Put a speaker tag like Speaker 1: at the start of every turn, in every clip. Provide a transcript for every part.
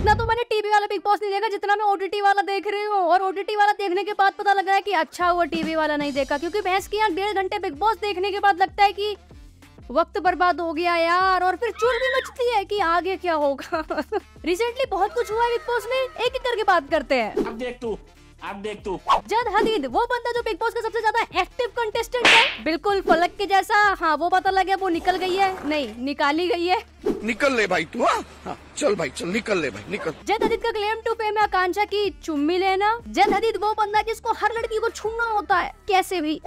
Speaker 1: उतना तो मैंने टीवी वाला बिग बॉस नहीं देखा जितना मैं ओटीटी वाला देख रही हूँ। और ओटीटी वाला देखने के बाद पता लग रहा है कि अच्छा हुआ टीवी वाला नहीं देखा, क्योंकि भैंस की 1.5 घंटे बिग बॉस देखने के बाद लगता है कि वक्त बर्बाद हो गया यार। और फिर चुल भी मचती है कि आगे क्या होगा। रिसेंटली बहुत कुछ हुआ है बिग बॉस में, एक एक करके बात करते हैं। अब देख तू जद हदीद, वो बंदा जो बिग बॉस का सबसे ज्यादा एक्टिव कंटेस्टेंट है, बिल्कुल फलक के जैसा। हाँ वो पता लग गया, वो निकल गई है, नहीं निकाली गई है।
Speaker 2: निकल ले भाई तू। हाँ चल भाई चल, निकल ले भाई निकल।
Speaker 1: जद हदीद का क्लेम टू फेम है आकांक्षा की चुम्मी लेना। जद हदीद वो बंदा जिसको हर लड़की को छूना होता है कैसे भी।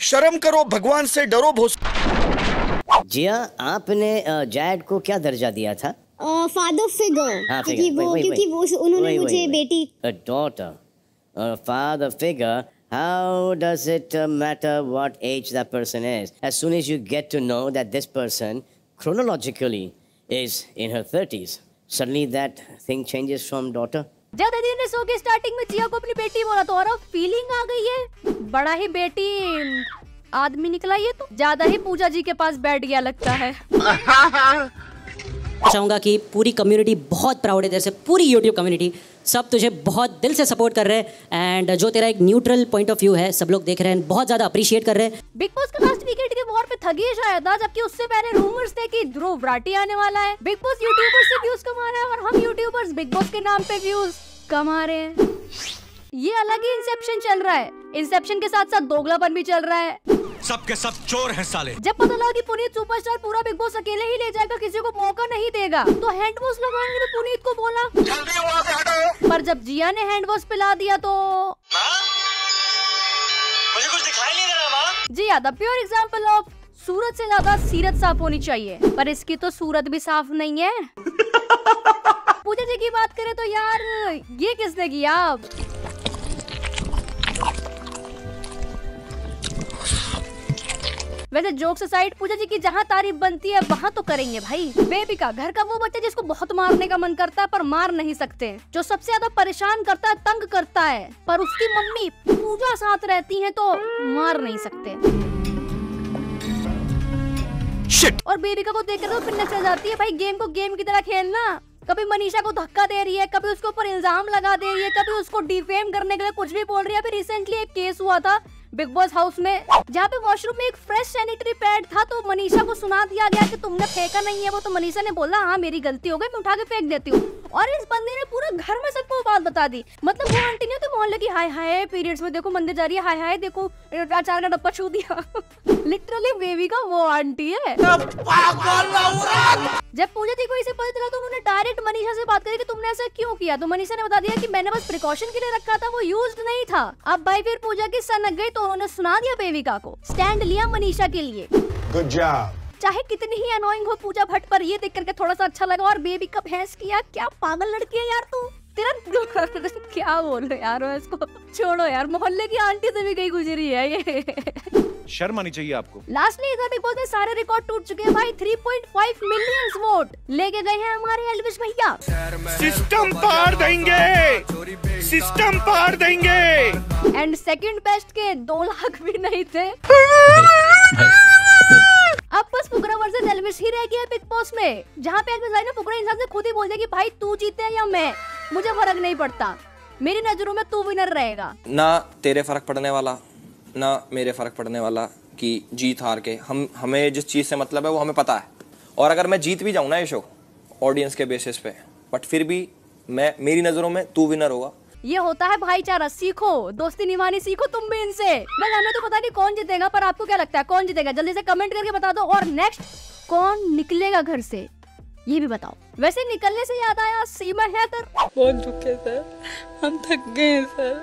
Speaker 2: शर्म करो, भगवान से डरो भोस।
Speaker 3: जिया, आपने जैड को क्या दर्जा दिया था?
Speaker 4: Father figure.
Speaker 3: हाँ,
Speaker 4: क्योंकि वो उन्होंने मुझे बेटी।
Speaker 3: A daughter, a father figure. How does it matter what age that person is? As soon as you get to know that this person chronologically is in her 30s, suddenly that thing changes from daughter.
Speaker 1: जब दीदी ने show की starting में जिया को अपनी बेटी बोला तो और फीलिंग आ गई है। बड़ा ही बेटी आदमी निकला, ये तो ज्यादा ही पूजा जी के पास बैठ गया लगता है।
Speaker 5: चाहूंगा कि पूरी कम्युनिटी बहुत प्राउड है तेरे से, पूरी यूट्यूब कम्युनिटी सब तुझे बहुत दिल से सपोर्ट कर रहे हैं। एंड जो तेरा एक न्यूट्रल पॉइंट ऑफ व्यू है सब लोग देख रहे हैं, बहुत ज्यादा अप्रिशिएट कर रहे हैं।
Speaker 1: बिग बॉस का लास्ट वीकेंड के वॉर पे थगी शायद था, जबकि उससे पहले रूमर्स थे कि ध्रुव राठी आने वाला है। बिग बॉस यूट्यूबर्स से व्यूज कमा रहा है और हम यूट्यूबर्स बिग बॉस के नाम पे व्यूज कमा रहे हैं। ये अलग ही इंसेप्शन चल रहा है। इंसेप्शन के साथ साथ दोगलापन भी चल रहा है।
Speaker 6: सबके सब चोर हैं साले।
Speaker 1: जब पता लगा कि पुनीत सुपरस्टार पूरा बिग बॉस अकेले ही ले जाएगा, किसी को मौका नहीं देगा, तो हैंड वॉश लगाने में पुनीत को बोला, जल्दी वहाँ से हटो। पर जब जिया ने हैंड वॉश पिला दिया तो
Speaker 6: मुझे कुछ दिखाई नहीं दे रहा माँ।
Speaker 1: जिया द प्योर एग्जांपल ऑफ सूरत से ज्यादा सीरत साफ होनी चाहिए, पर इसकी तो सूरत भी साफ नहीं है। पूजा जी की बात करें तो यार ये किसने किया? वैसे जोक्स असाइड, पूजा जी की जहाँ तारीफ बनती है वहाँ तो करेंगे भाई। बेबी का घर का वो बच्चा जिसको बहुत मारने का मन करता है पर मार नहीं सकते, जो सबसे ज्यादा परेशान करता है, तंग करता है, पर उसकी मम्मी पूजा साथ रहती है तो मार नहीं सकते। Shit. और बेबिका को देखकर तो फिर नजर जाती है भाई, गेम को गेम की तरह खेलना। कभी मनीषा को धक्का दे रही है, कभी उसके ऊपर इल्जाम लगा दे रही है, कभी उसको डिफेम करने के लिए कुछ भी बोल रही है। फिर रिसेंटली एक केस हुआ था बिग बॉस हाउस में, जहाँ पे वॉशरूम में एक फ्रेश सैनिटरी पैड था, तो मनीषा को सुना दिया गया कि तुमने फेंका नहीं है वो। तो मनीषा ने बोला हाँ मेरी गलती हो गई, मैं उठा के फेंक देती हूँ। और इस बंदे ने पूरे घर में सबको बात बता दी। मतलब वो आंटी ने तो मोहल्ले की हाय हाय पीरियड्स में देखो मंदिर जा रही है, हाय हाय देखो अचार का डब्बा छू दिया। लिटरली बेबी का वो आंटी है। जब पूजा जी को इसे पता चला तो उन्होंने डायरेक्ट मनीषा से बात करी कि तुमने ऐसा क्यों किया। तो मनीषा ने बता दिया कि मैंने बस प्रिकॉशन के लिए रखा था, वो यूज्ड नहीं था। अब भाई फिर पूजा की सनक गई तो उन्होंने सुना दिया बेबिका को, स्टैंड लिया मनीषा के लिए। Good job. चाहे कितनी ही अनोइंग हो पूजा भट्ट, पर ये देख करके थोड़ा सा अच्छा लगा। और बेबिका भैंस किया, क्या पागल लड़की है यार तू, तेरा क्या बोल रहे यार, इसको छोड़ो यार, मोहल्ले की आंटी से भी कहीं गुजरी है ये।
Speaker 6: शर्म आनी चाहिए आपको।
Speaker 1: लास्टली इधर बिग बॉस में सारे रिकॉर्ड टूट चुके हैं भाई। 3.5 मिलियन वोट लेके गए हैं हमारे एल्विश भैया।
Speaker 2: सिस्टम पार देंगे, सिस्टम पार देंगे।
Speaker 1: एंड सेकंड बेस्ट के 2 लाख भी नहीं थे। अब बस फुकरा वर्सेस एल्विश ही रह गया बिग बॉस में, जहाँ पे एल्विश भाई ने फुकरा इंसान से खुद ही बोल दिया कि भाई तू जीते या मैं, मुझे फर्क नहीं पड़ता, मेरी नजरों में तू विनर रहेगा।
Speaker 7: ना तेरे फर्क पड़ने वाला ना मेरे फर्क पड़ने वाला कि जीत हार के हमें जिस चीज से मतलब है वो हमें पता है। और अगर मैं जीत भी जाऊं ना ये शो ऑडियंस के बेसिस पे, बट फिर भी मेरी नजरों में तू विनर होगा।
Speaker 1: ये होता है भाईचारा, सीखो, दोस्ती निभानी सीखो तुम भी इनसे। मैं हमें तो पता नहीं कौन जीतेगा, पर आपको क्या लगता है कौन जीतेगा, जल्दी से कमेंट करके बता दो। और नेक्स्ट कौन निकलेगा घर से ये भी बताओ। वैसे निकलने से याद आया, सीमा है सर,
Speaker 8: बहुत दुख है सर, हम थक गए हैं सर,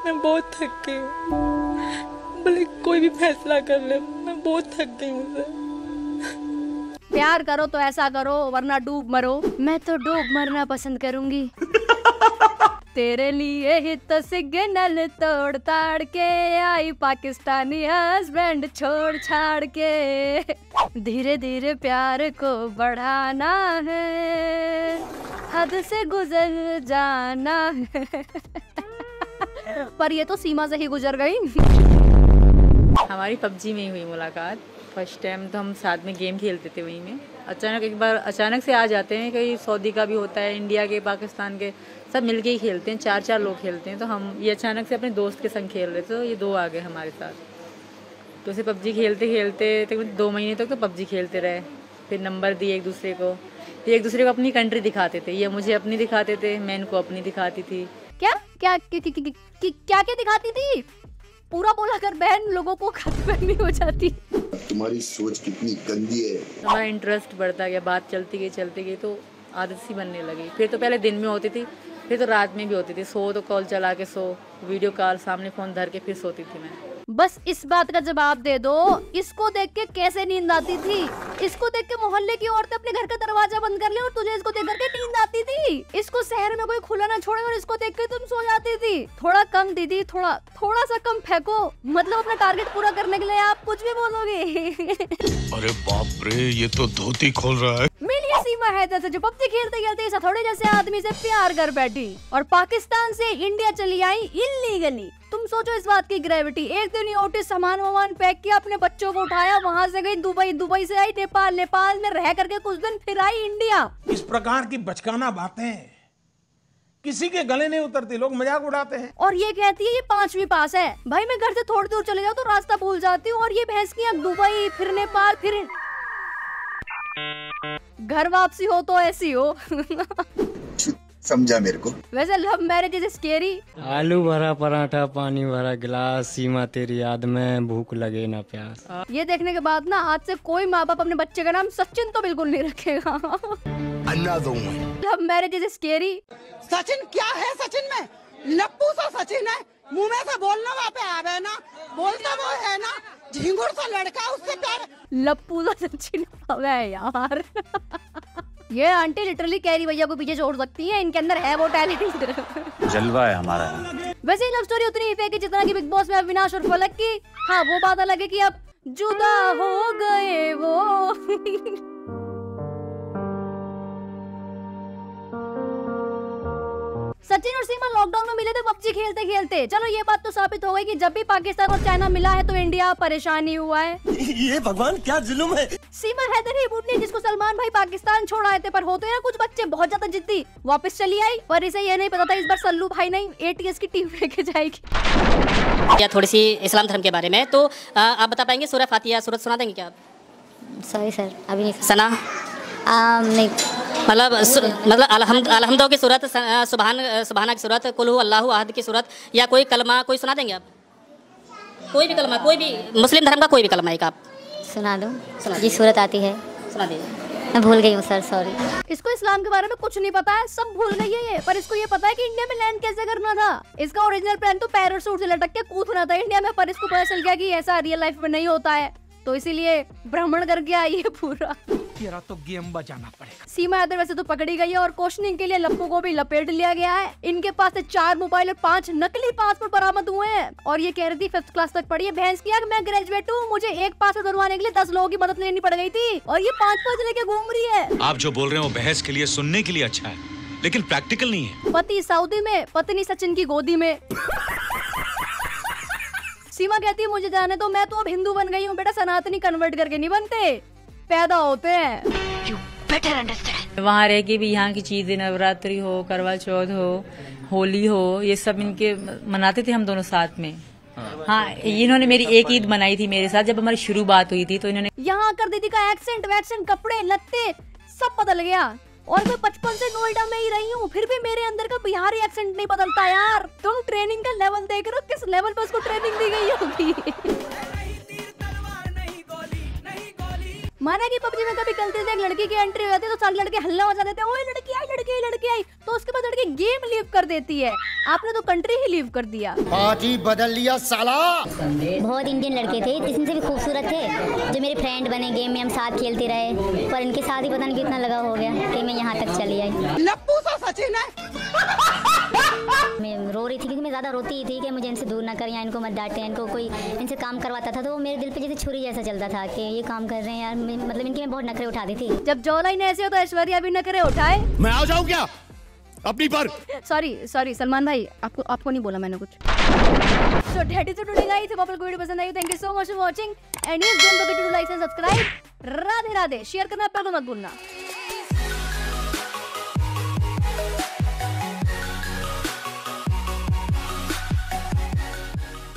Speaker 8: मैं बहुत थक गई हूँ, भले कोई भी फैसला कर ले, मैं बहुत थक गई हूँ सर।
Speaker 1: प्यार करो तो ऐसा करो वरना डूब मरो। मैं तो डूब मरना पसंद करूंगी। तेरे लिए ही तो सिग्नल तोड़ ताड़ के आई पाकिस्तानी हस्बैंड छोड़ छाड़ के, धीरे धीरे प्यार को बढ़ाना है, हद से गुजर जाना है। पर ये तो सीमा से ही गुजर गई।
Speaker 8: हमारी पबजी में ही हुई मुलाकात। फर्स्ट टाइम तो हम साथ में गेम खेलते थे वहीं में। अचानक एक बार अचानक से आ जाते हैं, कहीं सऊदी का भी होता है, इंडिया के, पाकिस्तान के, सब मिलके ही खेलते हैं, 4-4 लोग खेलते हैं। तो हम ये अचानक से अपने दोस्त के संग खेल रहे थे, तो ये 2 आ गए हमारे साथ। तो उसे पबजी खेलते खेलते तकरीबन 2 महीने तक तो पबजी खेलते रहे। फिर नंबर दिए एक दूसरे को, फिर एक दूसरे को अपनी कंट्री दिखाते थे, ये मुझे अपनी दिखाते थे, मैं इनको अपनी दिखाती थी।
Speaker 1: क्या क्या क्या क्या दिखाती थी? पूरा बोला कर बहन, लोगों को खतरनाक हो जाती।
Speaker 9: तुम्हारी सोच कितनी गंदी है।
Speaker 8: हमारा इंटरेस्ट बढ़ता गया, बात चलती गई तो आदत सी बनने लगी। फिर तो पहले दिन में होती थी, फिर तो रात में भी होती थी। सो तो कॉल चला के सो, वीडियो कॉल, सामने फोन धर के फिर सोती थी मैं।
Speaker 1: बस इस बात का जवाब दे दो, इसको देख के कैसे नींद आती थी? इसको देख के मोहल्ले की औरतें अपने घर का दरवाजा बंद कर ले, और तुझे इसको देख करके नींद आती थी। इसको शहर में कोई खुला ना छोड़े और इसको देख के तुम सो जाती थी। थोड़ा कम दीदी, थोड़ा सा कम फेंको, मतलब अपना टारगेट पूरा करने के लिए आप कुछ भी बोलोगे।
Speaker 6: अरे बाप रे, ये तो धोती खोल रहा है।
Speaker 1: मिलिए सीमा हैदर से, जो पबजी खेलते खेलते इस हथौड़े जैसे आदमी से प्यार कर बैठी और पाकिस्तान से इंडिया चली आई इल्लीगली। तुम सोचो इस बात की ग्रेविटी। एक दिन ये ओटिस सामान पैक किया, अपने बच्चों को उठाया, वहाँ से गई दुबई, दुबई से आई नेपाल, नेपाल में रह करके कुछ दिन फिर आई इंडिया।
Speaker 10: इस प्रकार की बचकाना बातें किसी के गले नहीं उतरती, लोग मजाक उड़ाते हैं।
Speaker 1: और ये कहती है ये 5वीं पास है। भाई मैं घर से थोड़ी दूर चले जाऊँ तो रास्ता भूल जाती हूँ, और ये भैंस की दुबई, फिर नेपाल, फिर घर वापसी हो तो ऐसी हो।
Speaker 9: समझा मेरे को।
Speaker 1: वैसे लव मैरिज इज स्केरी।
Speaker 11: आलू भरा पराठा, पानी भरा गिलास, सीमा तेरी याद में, भूख लगे ना प्यास।
Speaker 1: ये देखने के बाद ना आज से कोई माँ बाप अपने बच्चे का नाम सचिन तो बिल्कुल नहीं रखेगा। Love marriage is scary.
Speaker 12: Sachin क्या है? सचिन में लप्पू सा सचिन है, मुंह में से बोलना वहाँ पे आवे ना, बोलता वो है ना, झिंगुर सा लड़का, उससे प्यार।
Speaker 1: लप्पू सा सचिन है यार। ये आंटी लिटरली कैरी भैया को पीछे छोड़ सकती है, इनके अंदर है वो टैलेंट।
Speaker 6: जलवा है हमारा।
Speaker 1: वैसे ही लव स्टोरी उतनी ही फेक है जितना कि बिग बॉस में अविनाश और फलक की। हाँ वो बात अलग है कि अब जुदा हो गए वो। सचिन और सीमा लॉकडाउन में मिले थे पबजी खेलते खेलते। चलो ये बात तो साबित हो गई कि जब भी पाकिस्तान और चाइना मिला है तो इंडिया परेशान ही हुआ है।
Speaker 6: ये भगवान क्या जुल्म है।
Speaker 1: सीमा हैदर ही बुढ़ी जिसको सलमान भाई पाकिस्तान छोड़ आए थे, पर होते हैं कुछ बच्चे बहुत ज्यादा जिद्दी, वापस चली आई। पर इसे ये नहीं पता था इस बार सल्लू भाई नहीं ATS की टीम लेके जाएगी।
Speaker 5: या थोड़ी सी इस्लाम धर्म के बारे में तो आप बता पाएंगे? सूरह फातिहा सूरत सुना देंगे क्या आप?
Speaker 4: सॉरी सर, अभी नहीं
Speaker 5: सना
Speaker 4: नहीं,
Speaker 5: मतलब अलहम्दो की सूरत, सुबहाना की सूरत, कुल हु अल्लाहु अहद की सूरत, या कोई कलमा कोई सुना देंगे आप? कोई भी कलमा, कोई भी मुस्लिम धर्म का कोई भी कलमा एक आप
Speaker 4: सुना दो। जी सूरत आती है,
Speaker 5: सुना दीजिए।
Speaker 4: मैं भूल गई हूँ सर, सॉरी।
Speaker 1: इसको इस्लाम के बारे में कुछ नहीं पता है, सब भूल गई है ये। पर इसको ये पता है कि इंडिया में लैंड कैसे करना था। इसका ओरिजिनल प्लान तो पैराशूट से लटक के कूदना था इंडिया में, पर इसको पता चल गया कि ऐसा रियल लाइफ में नहीं होता है, तो इसीलिए भ्रमण करके आई है पूरा।
Speaker 10: तेरा तो गेम बजाना पड़ेगा।
Speaker 1: सीमा हैदर वैसे तो पकड़ी गई है और क्वेश्चनिंग के लिए लप्पू को भी लपेट लिया गया है। इनके पास से 4 मोबाइल और 5 नकली पासपोर्ट बरामद हुए हैं, और ये कह रही थी 5th क्लास तक पढ़ी है भैंस की, मैं ग्रेजुएट हूँ, मुझे एक पासपोर्ट बनवाने के लिए 10 लोगों की मदद लेनी पड़ गई थी, और ये 5 लेके घूम रही है।
Speaker 6: आप जो बोल रहे हो बहस के लिए, सुनने के लिए अच्छा है, लेकिन प्रैक्टिकल नहीं है।
Speaker 1: पति सऊदी में, पत्नी सचिन की गोदी में। सीमा कहती है मुझे जाने तो, मैं तो अब हिंदू बन गई हूँ बेटा, सनातनी कन्वर्ट करके नहीं बनते, पैदा होते हैं।
Speaker 8: वहाँ रह के भी यहाँ की चीजें, नवरात्रि हो, करवा चौथ हो, होली हो, ये सब इनके मनाते थे हम दोनों साथ में। हाँ इन्होंने मेरी एक ईद मनाई थी मेरे साथ जब हमारी शुरू बात हुई थी, तो इन्होंने
Speaker 1: यहाँ आकर दीदी का एक्सेंट वैक्सेंट, कपड़े लत्ते सब बदल गया। और मैं 55 से नोएडा में ही रही हूँ, फिर भी मेरे अंदर का बिहारी एक्सेंट नहीं बदलता यार। तुम ट्रेनिंग का लेवल देख रहे हो, किस लेवल पर उसको ट्रेनिंग दी गई होगी। माना कि पबजी में कभी गलती से एक लड़की की एंट्री हो जाती है तो सारे लड़के हल्ला मचा देते हैं, ओए लड़की आई, लड़की आई, लड़की आई। तो उसके बाद लड़की गेम लीव कर देती है। आपने तो कंट्री ही लीव कर दिया।
Speaker 9: पार्टी बदल लिया साला।
Speaker 4: बहुत इंडियन लड़के थे जिनसे भी खूबसूरत थे, जो मेरे फ्रेंड बने, गेम में हम साथ खेलते रहे, पर इनके साथ ही पता नहीं कितना लगा हो गया कि मैं यहाँ तक चली आई।
Speaker 12: लप्पू सा सचिन है।
Speaker 4: मैं रो रही थी क्योंकि मैं ज्यादा रोती ही थी कि मुझे इनसे दूर ना करें या इनको मत डांटें। इनको कोई इनसे काम करवाता था तो वो मेरे दिल पे जैसे छुरी जैसा चलता था कि ये काम कर रहे हैं यार, मतलब इनके मैं बहुत नखरे उठाती थी।
Speaker 1: जब जॉलाइन ऐसे हो तो ऐश्वर्या भी नखरे उठाए।
Speaker 2: मैं आ जाऊं क्या?
Speaker 13: अपनी पर।
Speaker 1: सॉरी सलमान भाई, आपको नहीं बोला मैंने कुछ। So that is it today guys, if आपको वीडियो पसंद आई, thank you so much for watching and yes, don't forget to like and subscribe। Radhe Radhe, share करना बिल्कुल मत भूलना।